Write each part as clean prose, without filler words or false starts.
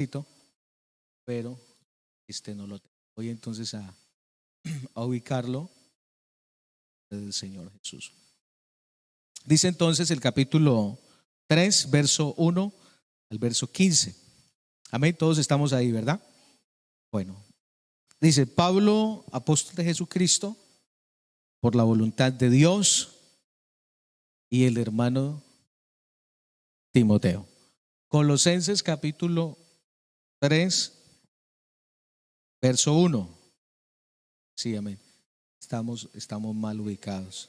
escrito, pero no lo tengo. Voy entonces a ubicarlo del Señor Jesús. Dice entonces el capítulo 3, verso 1 al verso 15. Amén, todos estamos ahí, ¿verdad? Bueno, dice: Pablo, apóstol de Jesucristo, por la voluntad de Dios, y el hermano Timoteo. Colosenses capítulo 3, verso 1. Sí, amén. Estamos mal ubicados.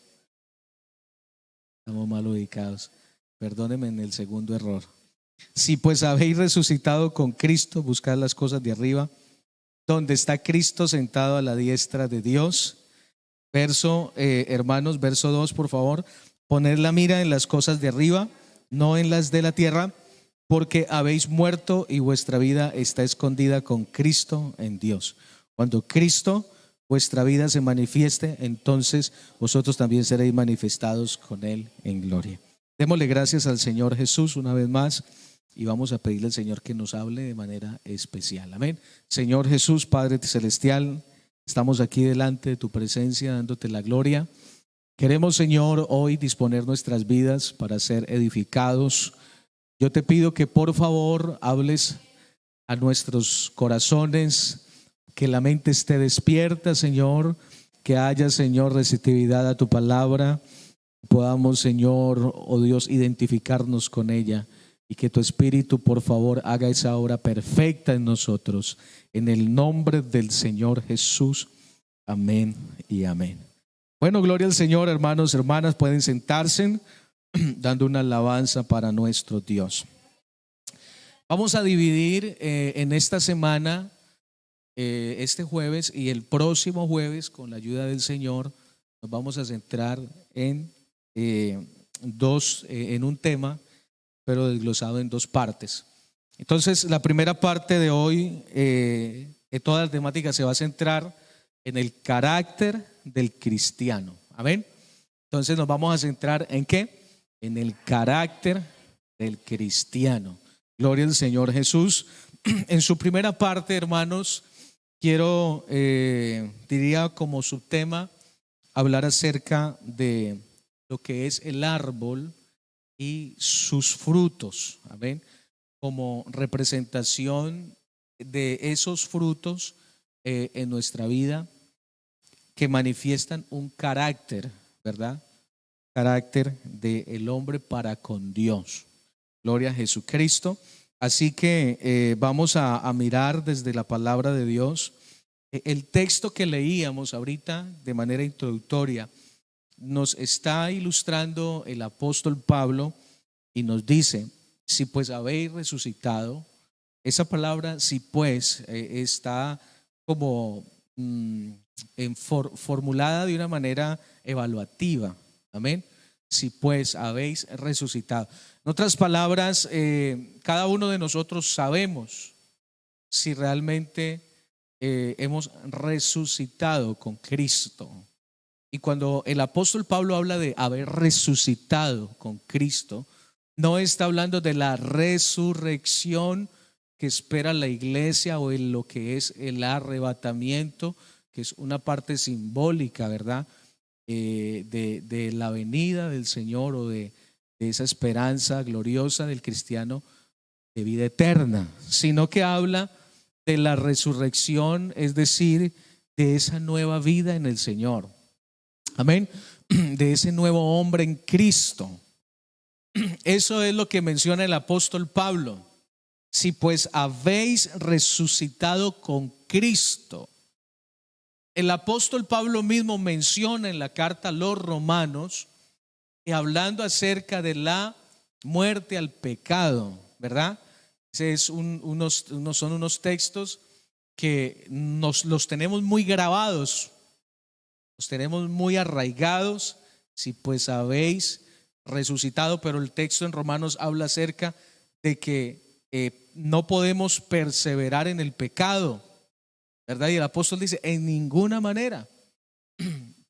Estamos mal ubicados. Perdónenme en el segundo error. Si pues habéis resucitado con Cristo, buscad las cosas de arriba, donde está Cristo sentado a la diestra de Dios. Hermanos, verso 2, por favor. Poned la mira en las cosas de arriba, no en las de la tierra, porque habéis muerto y vuestra vida está escondida con Cristo en Dios. Cuando Cristo, vuestra vida, se manifieste, entonces vosotros también seréis manifestados con Él en gloria. Démosle gracias al Señor Jesús una vez más y vamos a pedirle al Señor que nos hable de manera especial. Amén. Señor Jesús, Padre celestial, estamos aquí delante de tu presencia dándote la gloria. Queremos, Señor, hoy disponer nuestras vidas para ser edificados. Yo te pido que por favor hables a nuestros corazones, que la mente esté despierta, Señor, que haya, Señor, receptividad a tu palabra, podamos, Señor, oh Dios, identificarnos con ella y que tu Espíritu, por favor, haga esa obra perfecta en nosotros. En el nombre del Señor Jesús, amén y amén. Bueno, gloria al Señor, hermanos, hermanas, pueden sentarse dando una alabanza para nuestro Dios. Vamos a dividir en esta semana, este jueves y el próximo jueves, con la ayuda del Señor, nos vamos a centrar en un tema, pero desglosado en dos partes. Entonces, la primera parte de hoy, toda la temática se va a centrar en el carácter del cristiano. Amén. Entonces nos vamos a centrar ¿en qué? En el carácter del cristiano. Gloria al Señor Jesús. En su primera parte, hermanos, quiero, diría como subtema, hablar acerca de lo que es el árbol y sus frutos. Amén. Como representación de esos frutos en nuestra vida que manifiestan un carácter, ¿verdad? Carácter del hombre para con Dios. Gloria a Jesucristo. Así que vamos a mirar desde la palabra de Dios. El texto que leíamos ahorita de manera introductoria nos está ilustrando el apóstol Pablo y nos dice: si pues habéis resucitado. Esa palabra si pues está como formulada de una manera evaluativa. Amén. Si pues habéis resucitado. En otras palabras, cada uno de nosotros sabemos si realmente hemos resucitado con Cristo. Y cuando el apóstol Pablo habla de haber resucitado con Cristo, no está hablando de la resurrección que espera la iglesia o en lo que es el arrebatamiento, que es una parte simbólica, ¿verdad? De la venida del Señor o de esa esperanza gloriosa del cristiano de vida eterna, sino que habla de la resurrección, es decir, de esa nueva vida en el Señor. Amén. De ese nuevo hombre en Cristo. Eso es lo que menciona el apóstol Pablo. Si pues habéis resucitado con Cristo. El apóstol Pablo mismo menciona en la carta a los Romanos, hablando acerca de la muerte al pecado, ¿verdad? Son unos textos que los tenemos muy grabados, los tenemos muy arraigados. Si pues habéis resucitado, pero el texto en Romanos habla acerca de que no podemos perseverar en el pecado, ¿verdad? Y el apóstol dice: en ninguna manera,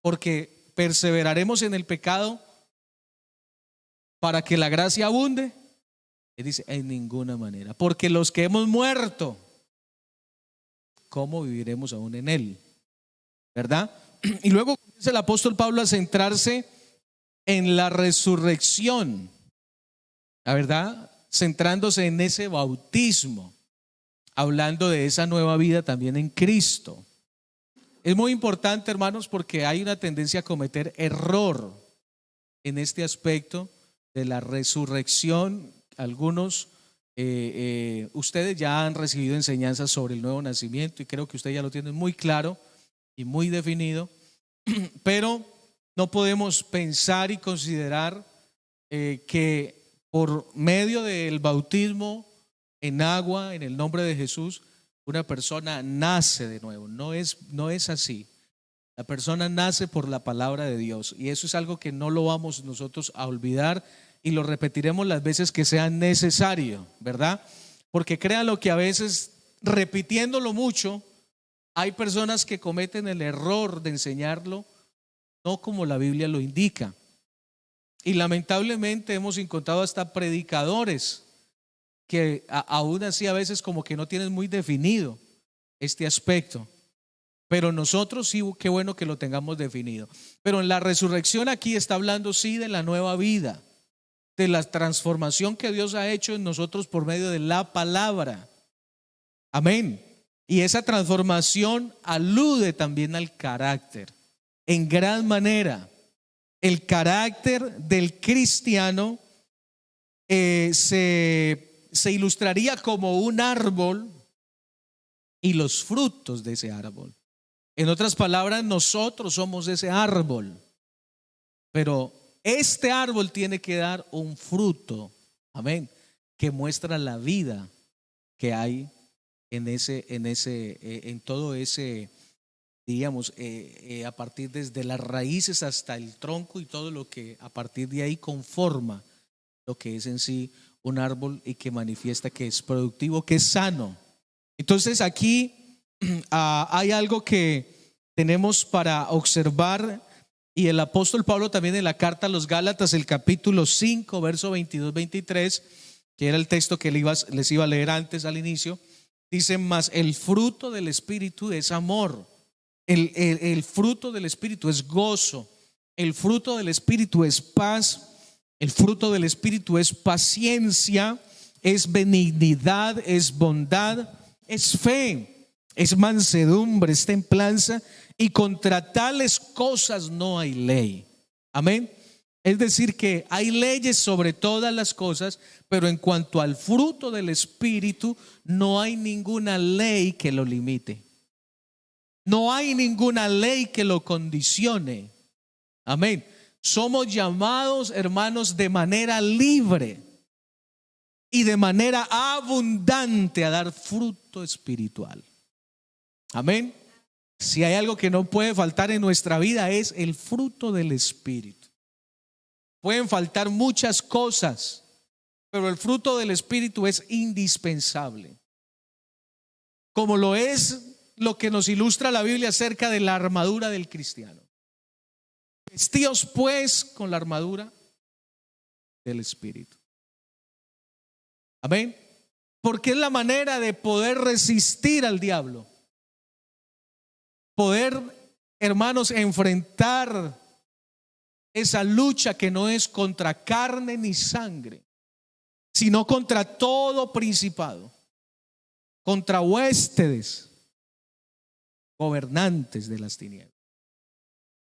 porque perseveraremos en el pecado para que la gracia abunde. Él dice, en ninguna manera. Porque los que hemos muerto, ¿cómo viviremos aún en él? ¿Verdad? Y luego comienza el apóstol Pablo a centrarse en la resurrección, la verdad, centrándose en ese bautismo, hablando de esa nueva vida también en Cristo. Es muy importante, hermanos, porque hay una tendencia a cometer error en este aspecto de la resurrección. Algunos, ustedes ya han recibido enseñanzas sobre el nuevo nacimiento y creo que ustedes ya lo tienen muy claro y muy definido, pero no podemos pensar y considerar que por medio del bautismo en agua, en el nombre de Jesús, una persona nace de nuevo. No es así. La persona nace por la palabra de Dios y eso es algo que no lo vamos nosotros a olvidar y lo repetiremos las veces que sea necesario, ¿verdad? Porque créanlo que a veces repitiéndolo mucho, hay personas que cometen el error de enseñarlo no como la Biblia lo indica. Y lamentablemente hemos encontrado hasta predicadores que aún así a veces como que no tienen muy definido este aspecto. Pero nosotros sí, qué bueno que lo tengamos definido. Pero en la resurrección aquí está hablando sí de la nueva vida, de la transformación que Dios ha hecho en nosotros por medio de la palabra. Amén. Y esa transformación alude también al carácter, en gran manera. El carácter del cristiano se ilustraría como un árbol y los frutos de ese árbol. En otras palabras, nosotros somos ese árbol, pero este árbol tiene que dar un fruto, amén, que muestra la vida que hay en todo ese, diríamos, a partir desde las raíces hasta el tronco y todo lo que a partir de ahí conforma lo que es en sí un árbol y que manifiesta que es productivo, que es sano. Entonces aquí hay algo que tenemos para observar y el apóstol Pablo también en la carta a los Gálatas, el capítulo 5, verso 22-23, que era el texto que les iba a leer antes al inicio, dice: mas el fruto del Espíritu es amor, el fruto del Espíritu es gozo, el fruto del Espíritu es paz, el fruto del Espíritu es paciencia, es benignidad, es bondad, es fe, es mansedumbre, es templanza, y contra tales cosas no hay ley. Amén. Es decir, que hay leyes sobre todas las cosas, pero en cuanto al fruto del Espíritu, no hay ninguna ley que lo limite. No hay ninguna ley que lo condicione. Amén. Somos llamados, hermanos, de manera libre y de manera abundante a dar fruto espiritual. Amén. Si hay algo que no puede faltar en nuestra vida es el fruto del Espíritu. Pueden faltar muchas cosas, pero el fruto del Espíritu es indispensable. Como lo es lo que nos ilustra la Biblia acerca de la armadura del cristiano. Vestíos pues con la armadura del Espíritu. Amén. Porque es la manera de poder resistir al diablo. Poder, hermanos, enfrentar esa lucha que no es contra carne ni sangre, sino contra todo principado, contra huéspedes, gobernantes de las tinieblas.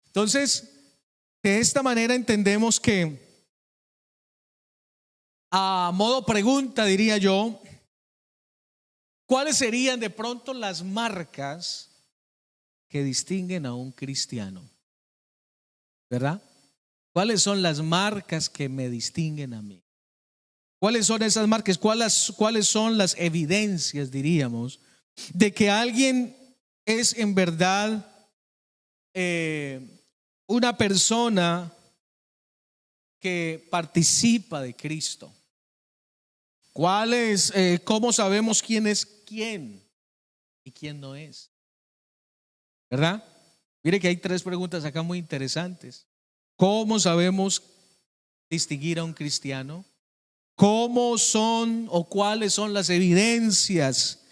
Entonces, de esta manera entendemos que, a modo pregunta diría yo, ¿cuáles serían de pronto las marcas que distinguen a un cristiano? ¿Verdad? ¿Cuáles son las marcas que me distinguen a mí? ¿Cuáles son esas marcas? ¿Cuáles son las evidencias, diríamos, de que alguien es en verdad una persona que participa de Cristo? ¿Cómo sabemos quién es quién y quién no es? ¿Verdad? Mire que hay 3 preguntas acá muy interesantes. ¿Cómo sabemos distinguir a un cristiano? ¿Cómo son o cuáles son las evidencias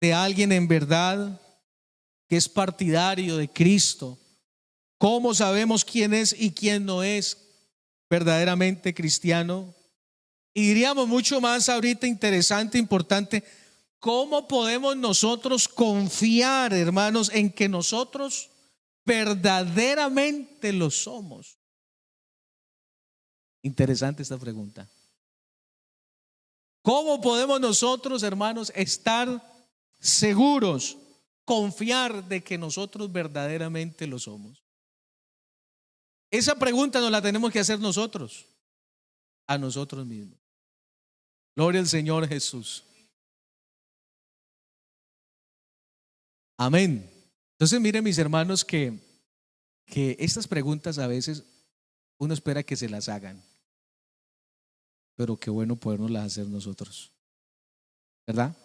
de alguien en verdad que es partidario de Cristo? ¿Cómo sabemos quién es y quién no es verdaderamente cristiano? Y diríamos mucho más ahorita interesante, importante, ¿cómo podemos nosotros confiar, hermanos, en que nosotros verdaderamente lo somos? Interesante esta pregunta. ¿Cómo podemos nosotros, hermanos, estar seguros, confiar de que nosotros verdaderamente lo somos? Esa pregunta nos la tenemos que hacer nosotros, a nosotros mismos. Gloria al Señor Jesús. Amén. Entonces miren, mis hermanos, que estas preguntas a veces uno espera que se las hagan, pero qué bueno podernos las hacer nosotros, ¿verdad?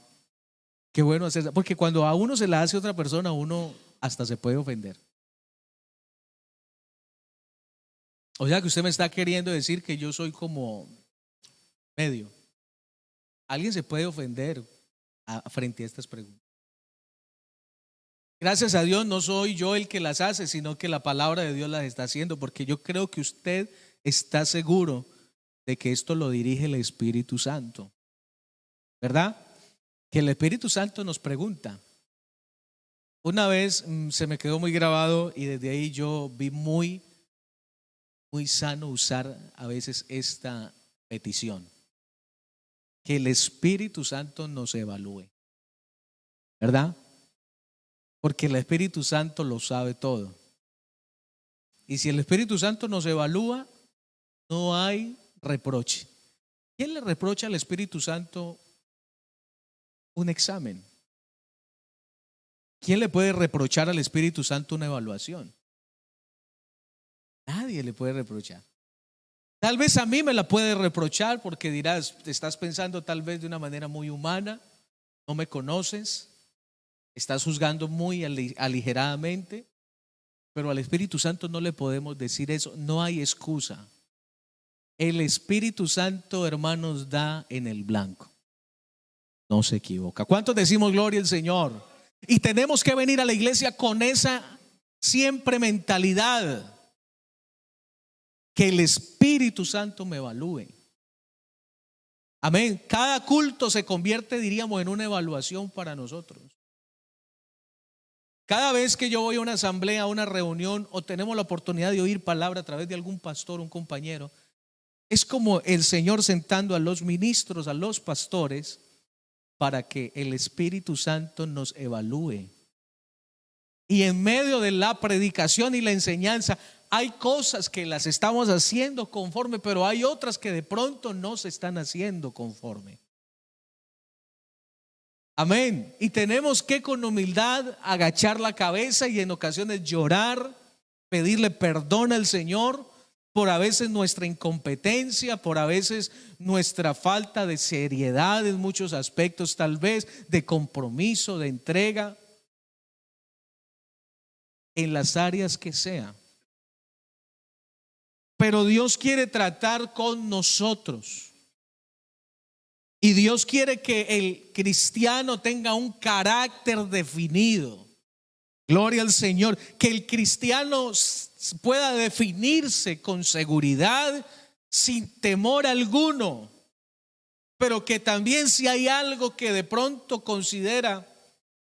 Qué bueno hacerlas, porque cuando a uno se la hace otra persona, uno hasta se puede ofender. O sea que usted me está queriendo decir que yo soy como medio. Alguien se puede ofender frente a estas preguntas. Gracias a Dios no soy yo el que las hace, sino que la palabra de Dios las está haciendo, porque yo creo que usted está seguro de que esto lo dirige el Espíritu Santo, ¿verdad? Que el Espíritu Santo nos pregunta. Una vez se me quedó muy grabado y desde ahí yo vi muy sano usar a veces esta petición, que el Espíritu Santo nos evalúe, ¿verdad? Porque el Espíritu Santo lo sabe todo. Y si el Espíritu Santo nos evalúa, no hay reproche. ¿Quién le reprocha al Espíritu Santo un examen? ¿Quién le puede reprochar al Espíritu Santo una evaluación? Nadie le puede reprochar. Tal vez a mí me la puede reprochar porque dirás, te estás pensando tal vez de una manera muy humana, no me conoces, estás juzgando muy aligeradamente, pero al Espíritu Santo no le podemos decir eso, no hay excusa. El Espíritu Santo, hermanos, da en el blanco, no se equivoca. ¿Cuántos decimos gloria al Señor? Y tenemos que venir a la iglesia con esa siempre mentalidad, que el Espíritu Santo me evalúe. Amén. Cada culto se convierte, diríamos, en una evaluación para nosotros. Cada vez que yo voy a una asamblea, a una reunión, o tenemos la oportunidad de oír palabra a través de algún pastor, un compañero, es como el Señor sentando a los ministros, a los pastores, para que el Espíritu Santo nos evalúe. Y en medio de la predicación y la enseñanza, hay cosas que las estamos haciendo conforme, pero hay otras que de pronto no se están haciendo conforme. Amén. Y tenemos que con humildad agachar la cabeza y en ocasiones llorar, pedirle perdón al Señor por a veces nuestra incompetencia, por a veces nuestra falta de seriedad en muchos aspectos, tal vez de compromiso, de entrega, en las áreas que sea. Pero Dios quiere tratar con nosotros. Y Dios quiere que el cristiano tenga un carácter definido. Gloria al Señor. Que el cristiano pueda definirse con seguridad, sin temor alguno. Pero que también si hay algo que de pronto considera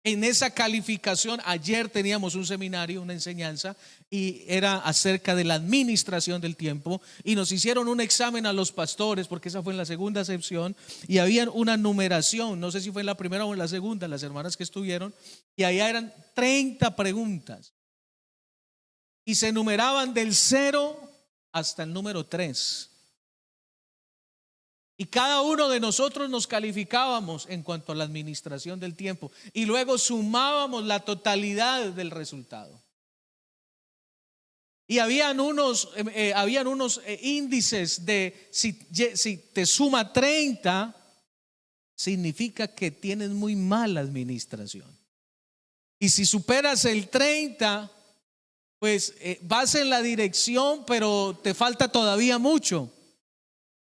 en esa calificación. Ayer teníamos un seminario, una enseñanza, y era acerca de la administración del tiempo, y nos hicieron un examen a los pastores, porque esa fue en la segunda sección, y había una numeración, no sé si fue en la primera o en la segunda, las hermanas que estuvieron, y allá eran 30 preguntas, y se numeraban del 0 hasta el número 3. Y cada uno de nosotros nos calificábamos en cuanto a la administración del tiempo y luego sumábamos la totalidad del resultado. Y habían unos índices de si te suma 30, significa que tienes muy mala administración. Y si superas el 30, pues vas en la dirección, pero te falta todavía mucho.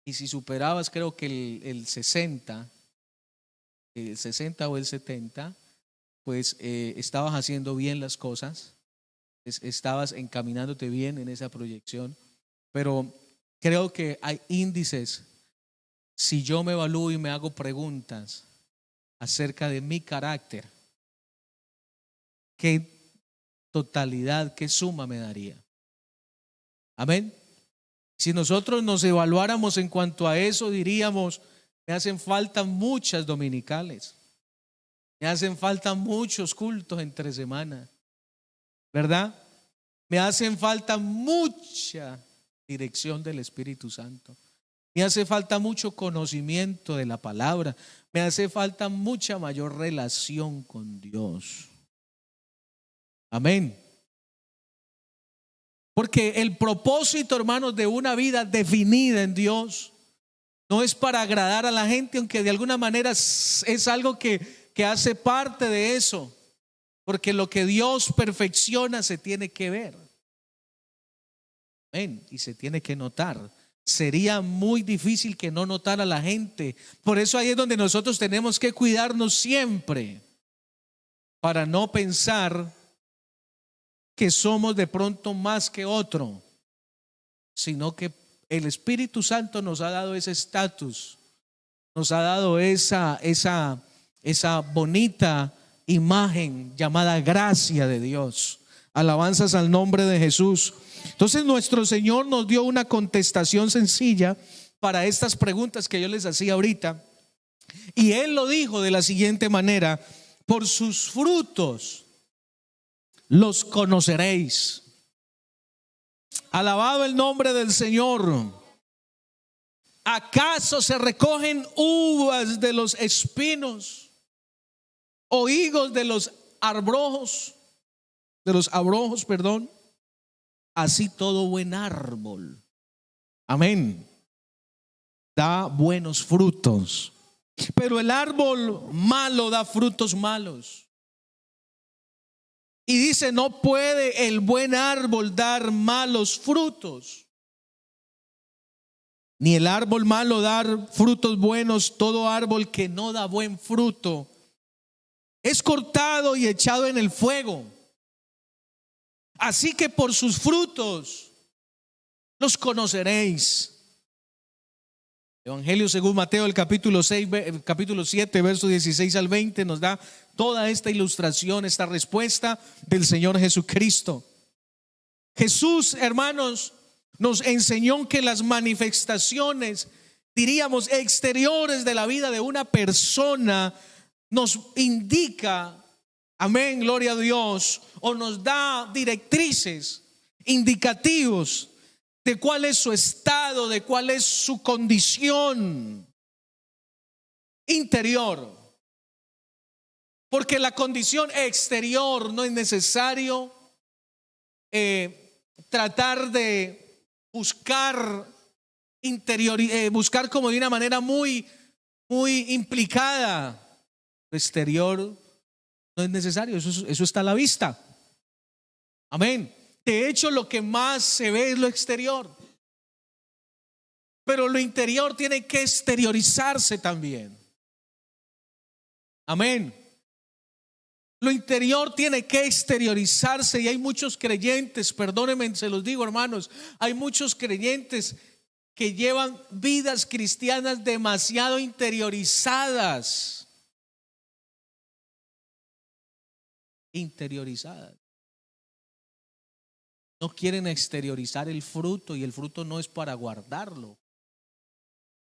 Y si superabas, creo que el 60, el 60 o el 70, pues estabas haciendo bien las cosas, estabas encaminándote bien en esa proyección. Pero creo que hay índices. Si yo me evalúo y me hago preguntas acerca de mi carácter, ¿qué totalidad, qué suma me daría? Amén. Si nosotros nos evaluáramos en cuanto a eso, diríamos: me hacen falta muchas dominicales, me hacen falta muchos cultos entre semana, ¿verdad? Me hacen falta mucha dirección del Espíritu Santo. Me hace falta mucho conocimiento de la palabra. Me hace falta mucha mayor relación con Dios. Amén. Porque el propósito, hermanos, de una vida definida en Dios no es para agradar a la gente, aunque de alguna manera es algo que hace parte de eso. Porque lo que Dios perfecciona se tiene que ver. Amén. Y se tiene que notar. Sería muy difícil que no notara la gente. Por eso ahí es donde nosotros tenemos que cuidarnos siempre, para no pensar que somos de pronto más que otro, sino que el Espíritu Santo nos ha dado ese estatus, nos ha dado esa bonita imagen llamada gracia de Dios. Alabanzas al nombre de Jesús. Entonces nuestro Señor nos dio una contestación sencilla para estas preguntas que yo les hacía ahorita. Y Él lo dijo de la siguiente manera: por sus frutos los conoceréis. Alabado el nombre del Señor. ¿Acaso se recogen uvas de los espinos o higos de los abrojos? Perdón. Así todo buen árbol, amén, da buenos frutos, pero el árbol malo da frutos malos. Y dice: no puede el buen árbol dar malos frutos, ni el árbol malo dar frutos buenos. Todo árbol que no da buen fruto es cortado y echado en el fuego. Así que por sus frutos los conoceréis. Evangelio según Mateo, el capítulo 7, versos 16 al 20, nos da toda esta ilustración, esta respuesta del Señor Jesucristo. Jesús, hermanos, nos enseñó que las manifestaciones, diríamos, exteriores de la vida de una persona nos indica, amén, gloria a Dios, o nos da directrices, indicativos de cuál es su estado, de cuál es su condición interior. Porque la condición exterior no es necesario tratar de buscar buscar como de una manera muy implicada. Lo exterior no es necesario, eso está a la vista. Amén. De hecho, lo que más se ve es lo exterior, pero lo interior tiene que exteriorizarse también. Amén. Lo interior tiene que exteriorizarse, y hay muchos creyentes, perdónenme, se los digo, hermanos, hay muchos creyentes que llevan vidas cristianas demasiado interiorizadas. No quieren exteriorizar el fruto, y el fruto no es para guardarlo.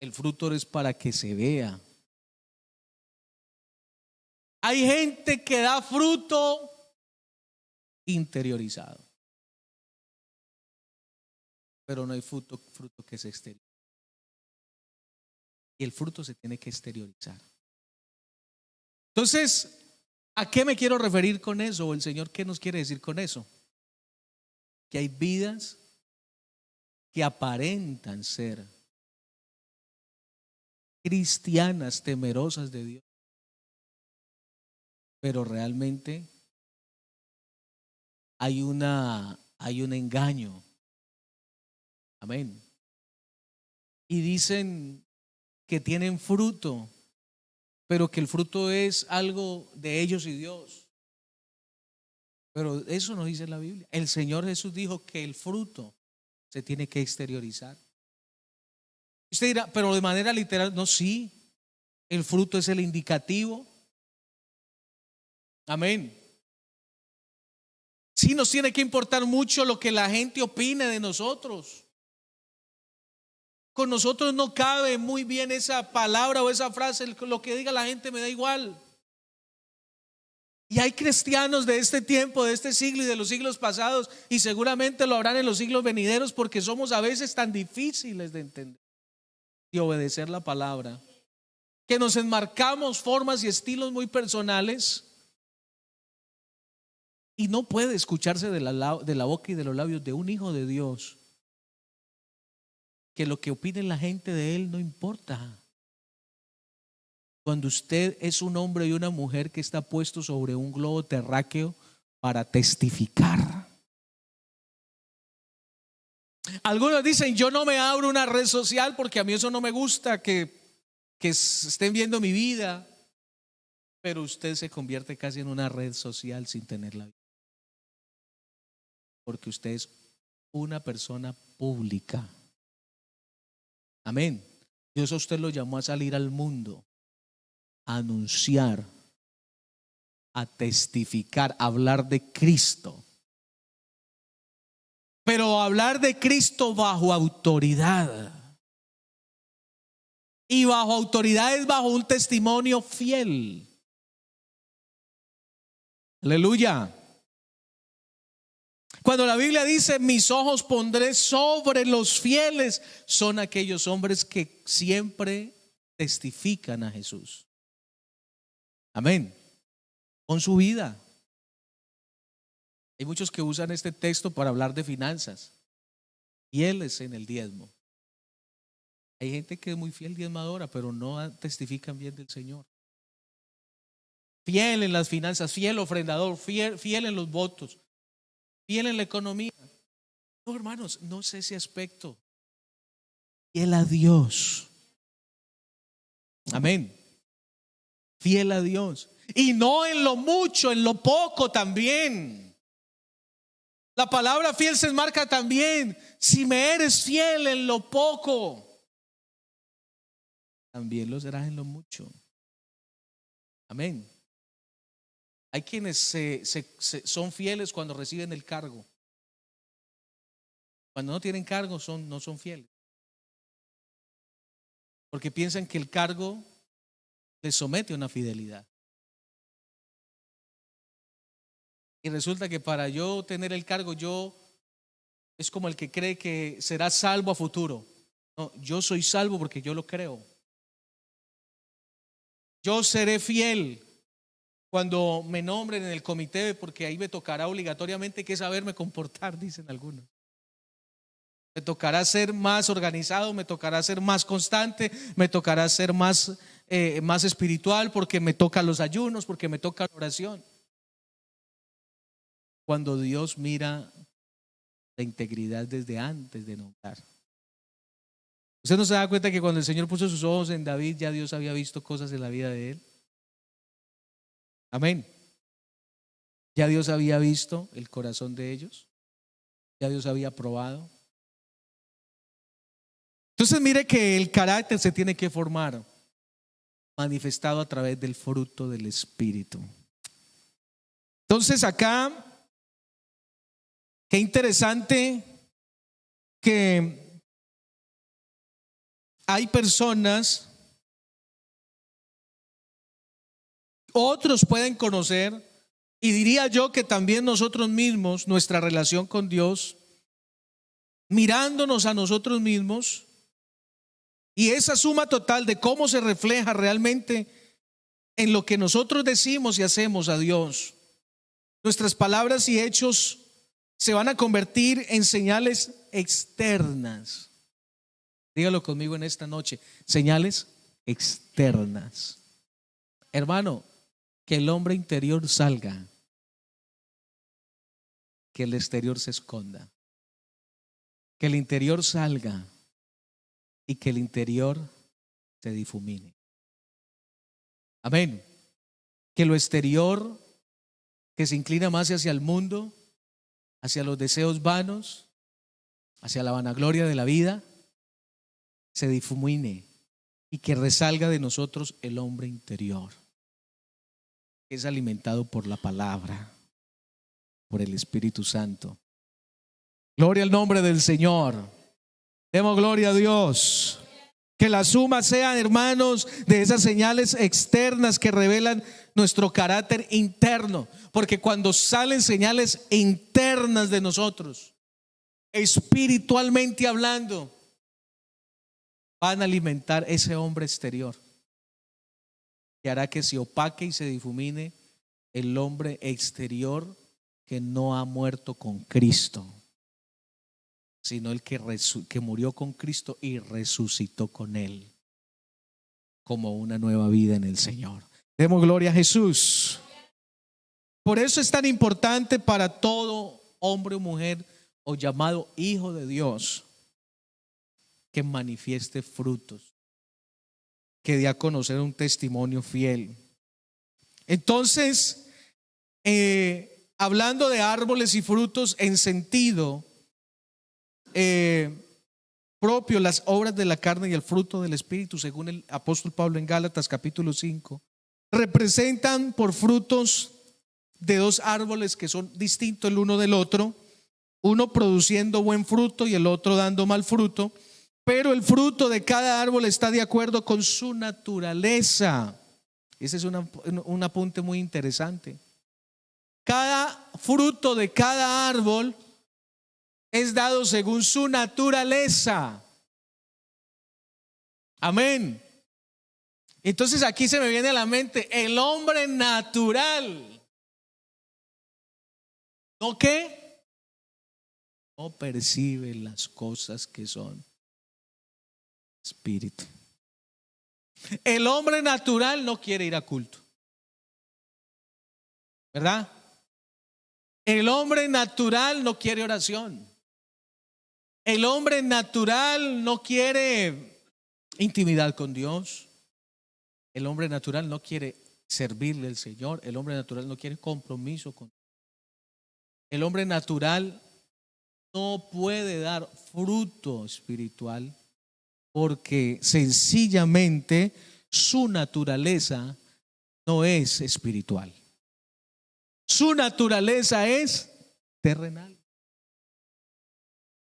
El fruto es para que se vea. Hay gente que da fruto interiorizado, pero no hay fruto que se exterioriza. Y el fruto se tiene que exteriorizar. Entonces, ¿a qué me quiero referir con eso? ¿O el Señor qué nos quiere decir con eso? Que hay vidas que aparentan ser cristianas, temerosas de Dios, pero realmente hay un engaño. Amén. y dicen que tienen fruto, pero que el fruto es algo de ellos y Dios. Pero eso no dice la Biblia. El Señor Jesús dijo que el fruto se tiene que exteriorizar. Usted dirá, pero de manera literal, no, sí. El fruto es el indicativo. Amén. Sí nos tiene que importar mucho lo que la gente opine de nosotros. Con nosotros no cabe muy bien esa palabra o esa frase, lo que diga la gente me da igual. Y hay cristianos de este tiempo, de este siglo y de los siglos pasados, y seguramente lo habrán en los siglos venideros, porque somos a veces tan difíciles de entender y obedecer la palabra, que nos enmarcamos formas y estilos muy personales, y no puede escucharse de la boca y de los labios de un hijo de Dios que lo que opine la gente de él no importa. Cuando usted es un hombre y una mujer que está puesto sobre un globo terráqueo para testificar. Algunos dicen, yo no me abro una red social porque a mí eso no me gusta, que estén viendo mi vida. Pero usted se convierte casi en una red social sin tenerla. Porque usted es una persona pública. Amén. Dios a usted lo llamó a salir al mundo, a anunciar, a testificar, a hablar de Cristo. Pero hablar de Cristo bajo autoridad. Y bajo autoridad es bajo un testimonio fiel. Aleluya. Cuando la Biblia dice, mis ojos pondré sobre los fieles, son aquellos hombres que siempre testifican a Jesús. Amén. Con su vida. Hay muchos que usan este texto para hablar de finanzas. Fieles en el diezmo. Hay gente que es muy fiel diezmadora, pero no testifican bien del Señor. Fiel en las finanzas, fiel ofrendador, fiel en los votos, fiel en la economía. No, hermanos, no es ese aspecto. Fiel a Dios. Amén. Fiel a Dios. Y no en lo mucho, en lo poco también. La palabra fiel se enmarca también. Si me eres fiel en lo poco, también lo serás en lo mucho. Amén. Hay quienes son fieles cuando reciben el cargo. Cuando no tienen cargo no son fieles. Porque piensan que el cargo les somete a una fidelidad. Y resulta que para yo tener el cargo, es como el que cree que será salvo a futuro. No, yo soy salvo porque yo lo creo. Yo seré fiel cuando me nombren en el comité, porque ahí me tocará obligatoriamente que saberme comportar, dicen algunos. Me tocará ser más organizado, me tocará ser más constante, me tocará ser más espiritual, porque me tocan los ayunos, porque me toca la oración. Cuando Dios mira la integridad desde antes de nombrar. ¿Usted no se da cuenta que cuando el Señor puso sus ojos en David, ya Dios había visto cosas en la vida de él? Amén. Ya Dios había visto el corazón de ellos. Ya Dios había probado. Entonces mire que el carácter se tiene que formar, manifestado a través del fruto del Espíritu. Entonces acá, qué interesante que hay personas, otros pueden conocer, y diría yo que también nosotros mismos, nuestra relación con Dios, mirándonos a nosotros mismos, y esa suma total de cómo se refleja realmente en lo que nosotros decimos y hacemos a Dios. Nuestras palabras y hechos se van a convertir en señales externas. Dígalo conmigo en esta noche. Señales externas. Hermano, que el hombre interior salga, que el exterior se esconda. Que el interior salga, y que el interior se difumine. Amén. Que lo exterior, que se inclina más hacia el mundo, hacia los deseos vanos, hacia la vanagloria de la vida, se difumine y que resalga de nosotros el hombre interior, que es alimentado por la palabra, por el Espíritu Santo. Gloria al nombre del Señor. Demos gloria a Dios. Que la suma sea, hermanos, de esas señales externas que revelan nuestro carácter interno. Porque cuando salen señales internas de nosotros, espiritualmente hablando, van a alimentar ese hombre exterior, que hará que se opaque y se difumine el hombre exterior que no ha muerto con Cristo, sino el que murió con Cristo y resucitó con Él como una nueva vida en el Señor. Demos gloria a Jesús. Por eso es tan importante para todo hombre o mujer o llamado hijo de Dios que manifieste frutos, que dé a conocer un testimonio fiel. Entonces, hablando de árboles y frutos en sentido propio, las obras de la carne y el fruto del Espíritu, según el apóstol Pablo en Gálatas capítulo 5, representan por frutos de dos árboles que son distintos el uno del otro, uno produciendo buen fruto y el otro dando mal fruto, pero el fruto de cada árbol está de acuerdo con su naturaleza. Ese es un apunte muy interesante. Cada fruto de cada árbol es dado según su naturaleza. Amén. Entonces aquí se me viene a la mente el hombre natural. ¿No qué? No percibe las cosas que son espíritu. El hombre natural no quiere ir a culto, ¿verdad? El hombre natural no quiere oración. El hombre natural no quiere intimidad con Dios. El hombre natural no quiere servirle al Señor. El hombre natural no quiere compromiso con Dios. El hombre natural no puede dar fruto espiritual porque sencillamente su naturaleza no es espiritual. Su naturaleza es terrenal.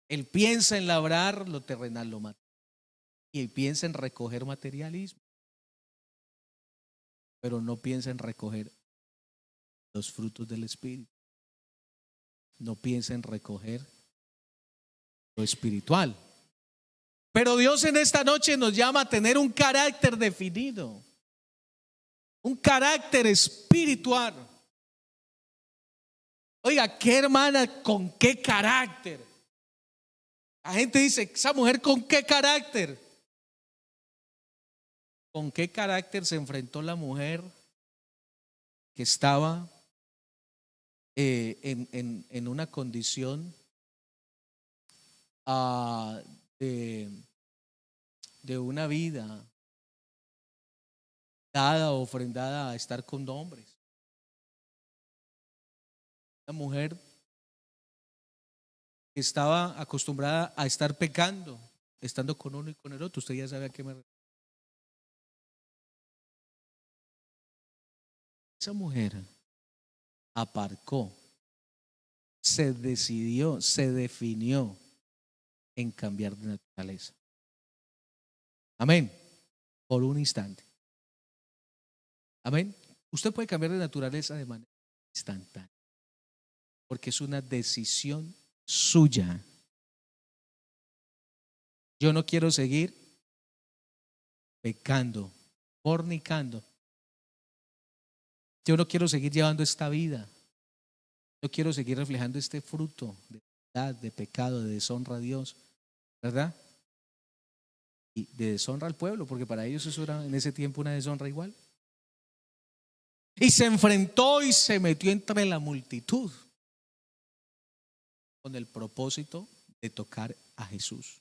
Él piensa en labrar lo terrenal, lo material. Y él piensa en recoger materialismo. Pero no piensa en recoger los frutos del Espíritu. No piensa en recoger lo espiritual. Pero Dios en esta noche nos llama a tener un carácter definido. Un carácter espiritual. Oiga, ¿qué hermana con qué carácter? La gente dice, ¿esa mujer con qué carácter? ¿Con qué carácter se enfrentó la mujer que estaba en una condición de una vida dada, ofrendada a estar con hombres? Una mujer que estaba acostumbrada a estar pecando, estando con uno y con el otro. Usted ya sabe a qué me refiero. Esa mujer aparcó, se decidió, se definió en cambiar de naturaleza. Amén. Por un instante. Amén. Usted puede cambiar de naturaleza de manera instantánea, porque es una decisión suya. Yo no quiero seguir pecando, fornicando. Yo no quiero seguir llevando esta vida. Yo quiero seguir reflejando este fruto de maldad, de pecado, de deshonra a Dios, ¿verdad? Y de deshonra al pueblo, porque para ellos eso era en ese tiempo una deshonra igual. Y se enfrentó y se metió entre la multitud con el propósito de tocar a Jesús.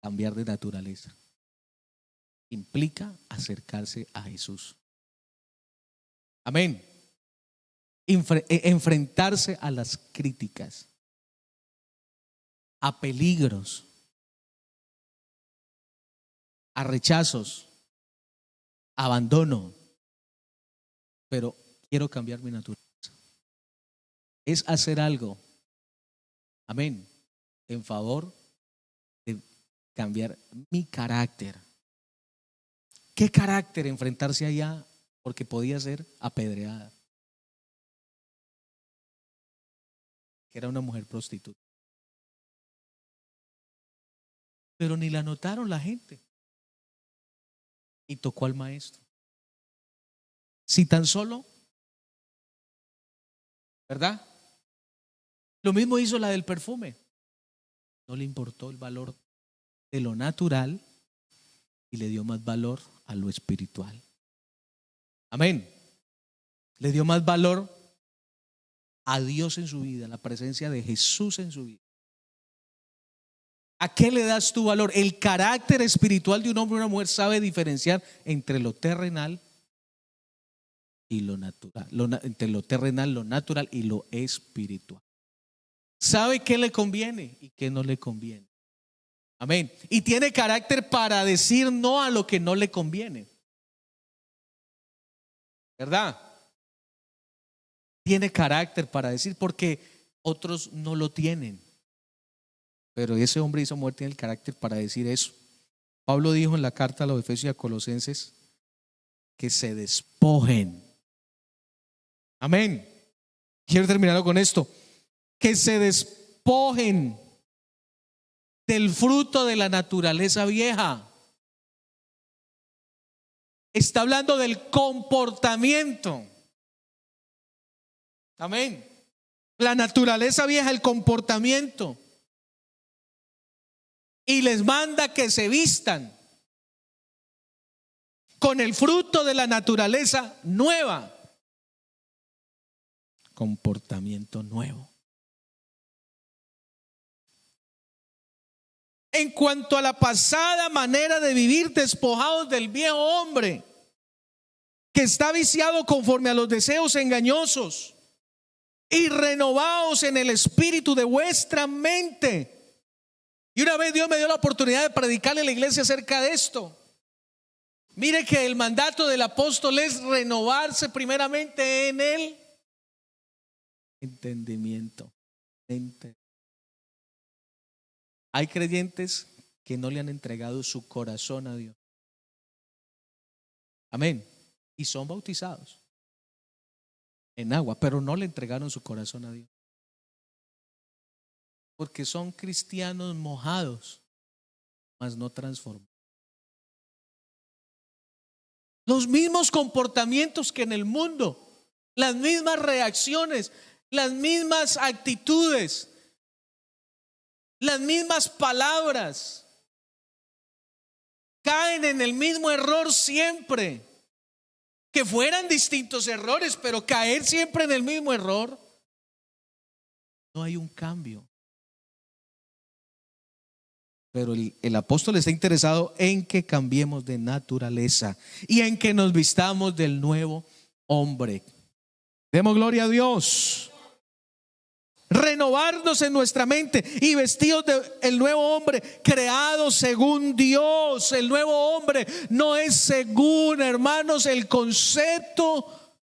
Cambiar de naturaleza implica acercarse a Jesús. Amén. Enfrentarse a las críticas, a peligros, a rechazos, a abandono. Pero quiero cambiar mi naturaleza. Es hacer algo, amén, en favor de cambiar mi carácter. ¿Qué carácter? Enfrentarse allá porque podía ser apedreada, que era una mujer prostituta. Pero ni la notaron la gente. Y tocó al maestro. Si tan solo, ¿verdad? Lo mismo hizo la del perfume. No le importó el valor de lo natural y le dio más valor a lo espiritual. Amén. Le dio más valor a Dios en su vida, la presencia de Jesús en su vida. ¿A qué le das tu valor? El carácter espiritual de un hombre o una mujer sabe diferenciar entre lo terrenal y lo natural, entre lo terrenal, lo natural y lo espiritual. Sabe qué le conviene y qué no le conviene. Amén. Y tiene carácter para decir no a lo que no le conviene. ¿Verdad? Tiene carácter para decir, porque otros no lo tienen. Pero ese hombre y esa mujer tienen el carácter para decir eso. Pablo dijo en la carta a los Efesios y a Colosenses que se despojen. Amén. Quiero terminar con esto. Que se despojen del fruto de la naturaleza vieja. Está hablando del comportamiento. Amén. La naturaleza vieja, el comportamiento. Y les manda que se vistan con el fruto de la naturaleza nueva. Comportamiento nuevo. En cuanto a la pasada manera de vivir, despojados del viejo hombre que está viciado conforme a los deseos engañosos, y renovados en el espíritu de vuestra mente. Y una vez Dios me dio la oportunidad de predicarle a la iglesia acerca de esto. Mire que el mandato del apóstol es renovarse primeramente en el entendimiento. Hay creyentes que no le han entregado su corazón a Dios. Amén. Y son bautizados en agua, pero no le entregaron su corazón a Dios. Porque son cristianos mojados, mas no transformados. Los mismos comportamientos que en el mundo, las mismas reacciones, las mismas actitudes, las mismas palabras, caen en el mismo error siempre. Que fueran distintos errores, pero caer siempre en el mismo error. No hay un cambio. Pero el apóstol está interesado en que cambiemos de naturaleza y en que nos vistamos del nuevo hombre. Demos gloria a Dios. Renovarnos en nuestra mente y vestidos del nuevo hombre, creado según Dios. El nuevo hombre no es según, hermanos, el concepto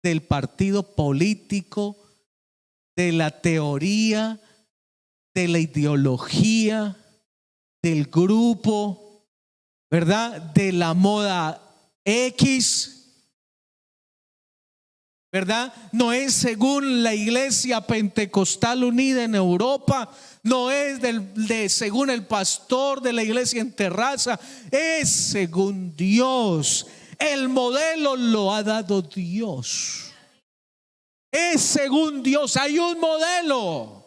del partido político, de la teoría, de la ideología, del grupo, ¿verdad? De la moda X, ¿verdad? No es según la iglesia pentecostal unida en Europa, no es según el pastor de la iglesia en Terraza, es según Dios. El modelo lo ha dado Dios. Es según Dios. Hay un modelo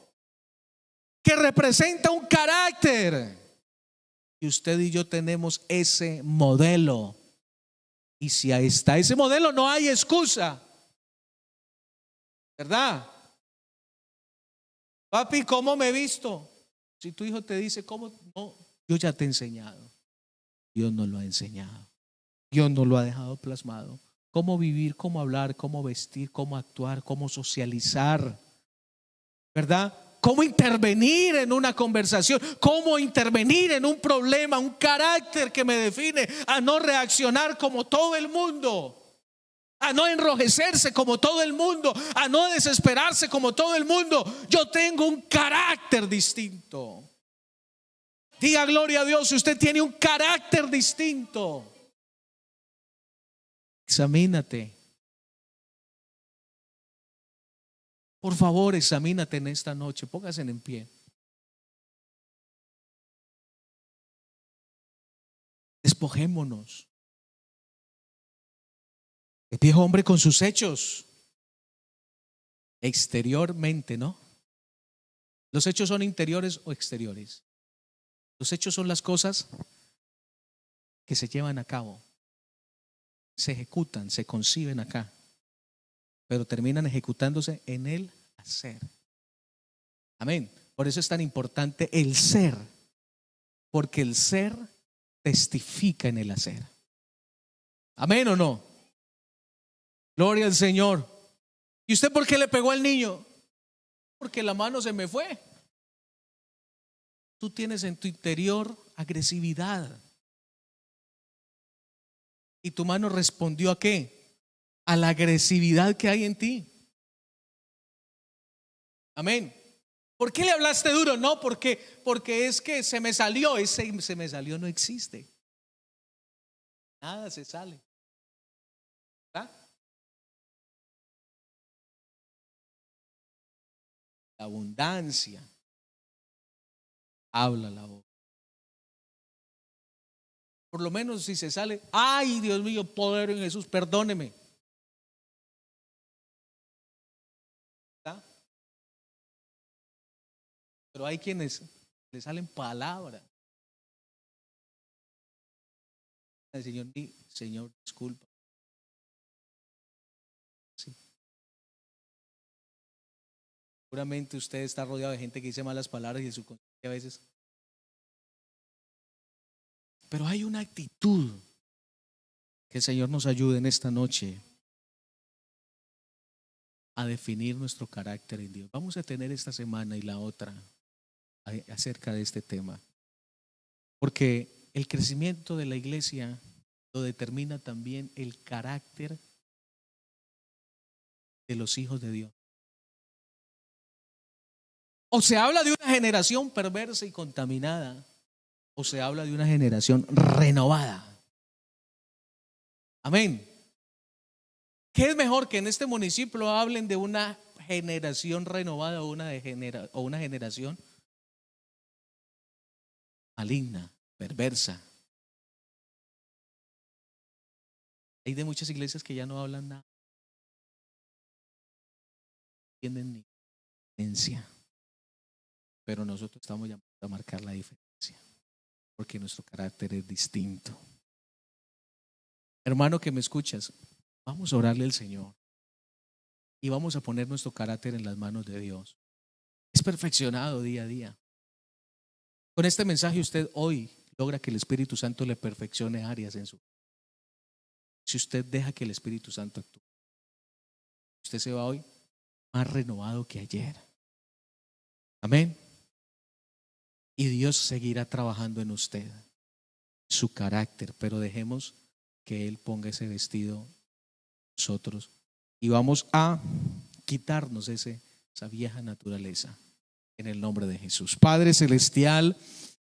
que representa un carácter. Y usted y yo tenemos ese modelo. Y si ahí está ese modelo, no hay excusa. ¿Verdad? Papi, ¿cómo me he visto? Si tu hijo te dice, ¿cómo? No, yo ya te he enseñado. Dios nos lo ha enseñado. Dios nos lo ha dejado plasmado. Cómo vivir, cómo hablar, cómo vestir, cómo actuar, cómo socializar, ¿verdad? Cómo intervenir en una conversación, cómo intervenir en un problema, un carácter que me define a no reaccionar como todo el mundo, a no enrojecerse como todo el mundo, a no desesperarse como todo el mundo. Yo tengo un carácter distinto. Diga gloria a Dios si usted tiene un carácter distinto. Examínate. Por favor, examínate en esta noche. Póngase en pie. Despojémonos. El viejo hombre con sus hechos. Exteriormente, ¿no? ¿Los hechos son interiores o exteriores? Los hechos son las cosas que se llevan a cabo, se ejecutan, se conciben acá, pero terminan ejecutándose en el hacer. Amén. Por eso es tan importante el ser, porque el ser testifica en el hacer. Amén o no. Gloria al Señor. ¿Y usted por qué le pegó al niño? Porque la mano se me fue. Tú tienes en tu interior agresividad. ¿Y tu mano respondió a qué? A la agresividad que hay en ti. Amén. ¿Por qué le hablaste duro? No, porque es que se me salió. Ese se me salió no existe. Nada se sale. ¿Verdad? La abundancia habla la boca. Por lo menos si se sale, ay Dios mío, poder en Jesús, perdóneme. ¿Verdad? Pero hay quienes le salen palabras. El Señor, disculpa. Sí. Seguramente usted está rodeado de gente que dice malas palabras y en su conciencia a veces. Pero hay una actitud. Que el Señor nos ayude en esta noche a definir nuestro carácter en Dios. Vamos a tener esta semana y la otra acerca de este tema. Porque el crecimiento de la iglesia lo determina también el carácter de los hijos de Dios. O se habla de una generación perversa y contaminada, o se habla de una generación renovada. Amén. ¿Qué es mejor que en este municipio hablen de una generación renovada o una generación maligna, perversa? Hay de muchas iglesias que ya no hablan nada, no tienen ni diferencia, pero nosotros estamos llamados a marcar la diferencia, porque nuestro carácter es distinto. Hermano que me escuchas, vamos a orarle al Señor y vamos a poner nuestro carácter en las manos de Dios. Es perfeccionado día a día. Con este mensaje usted hoy logra que el Espíritu Santo le perfeccione áreas en su vida. Si usted deja que el Espíritu Santo actúe, usted se va hoy más renovado que ayer. Amén. Y Dios seguirá trabajando en usted, su carácter, pero dejemos que Él ponga ese vestido nosotros y vamos a quitarnos esa vieja naturaleza en el nombre de Jesús. Padre celestial,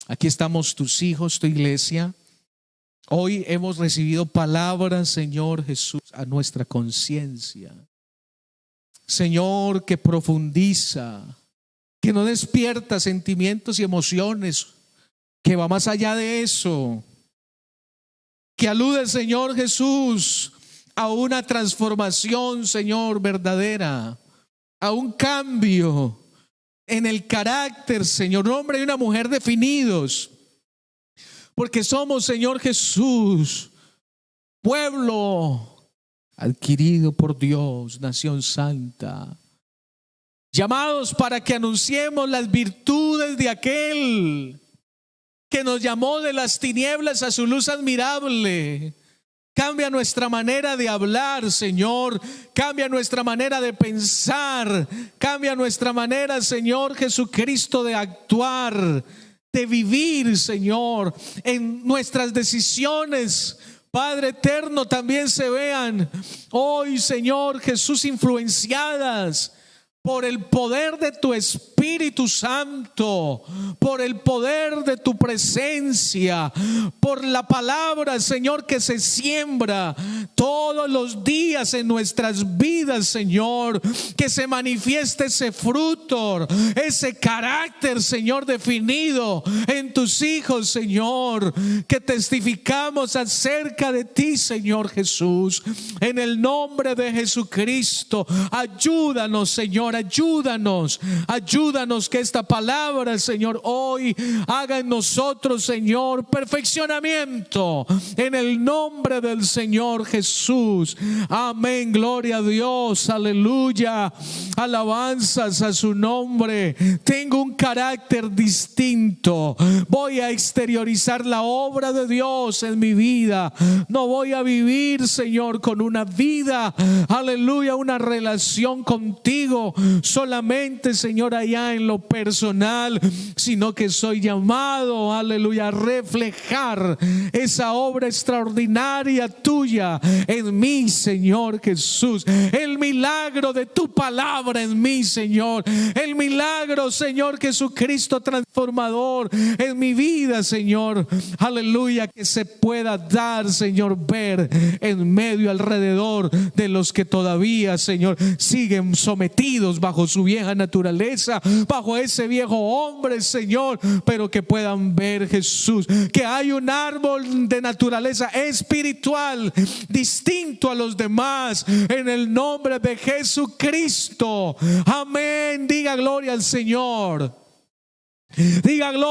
aquí estamos tus hijos, tu iglesia. Hoy hemos recibido palabras, Señor Jesús, a nuestra conciencia. Señor, que profundiza, que no despierta sentimientos y emociones, que va más allá de eso, que alude, Señor Jesús, a una transformación, Señor, verdadera, a un cambio en el carácter, Señor, un hombre y una mujer definidos, porque somos, Señor Jesús, pueblo adquirido por Dios, nación santa, llamados para que anunciemos las virtudes de aquel que nos llamó de las tinieblas a su luz admirable. Cambia nuestra manera de hablar, Señor. Cambia nuestra manera de pensar. Cambia nuestra manera, Señor Jesucristo, de actuar, de vivir, Señor. En nuestras decisiones, Padre eterno, también se vean hoy, Señor Jesús, influenciadas por el poder de tu Espíritu Santo, por el poder de tu presencia, por la palabra, Señor, que se siembra todos los días en nuestras vidas, Señor. Que se manifieste ese fruto, ese carácter, Señor, definido en tus hijos, Señor, que testificamos acerca de ti, Señor Jesús. En el nombre de Jesucristo, ayúdanos, Señor. Ayúdanos que esta palabra, Señor, hoy haga en nosotros, Señor, perfeccionamiento en el nombre del Señor Jesús. Amén, gloria a Dios, aleluya, alabanzas a su nombre. Tengo un carácter distinto, voy a exteriorizar la obra de Dios en mi vida. No voy a vivir, Señor, con una vida, aleluya, una relación contigo solamente, Señor, allá en lo personal, sino que soy llamado, aleluya, a reflejar esa obra extraordinaria tuya en mí, Señor Jesús. El milagro de tu palabra en mí, Señor. El milagro, Señor Jesucristo, transformador en mi vida, Señor. Aleluya, que se pueda dar, Señor, ver en medio, alrededor de los que todavía, Señor, siguen sometidos bajo su vieja naturaleza, bajo ese viejo hombre, Señor, pero que puedan ver, Jesús, que hay un árbol de naturaleza espiritual distinto a los demás, en el nombre de Jesucristo. Amén. Diga gloria al Señor. Diga gloria.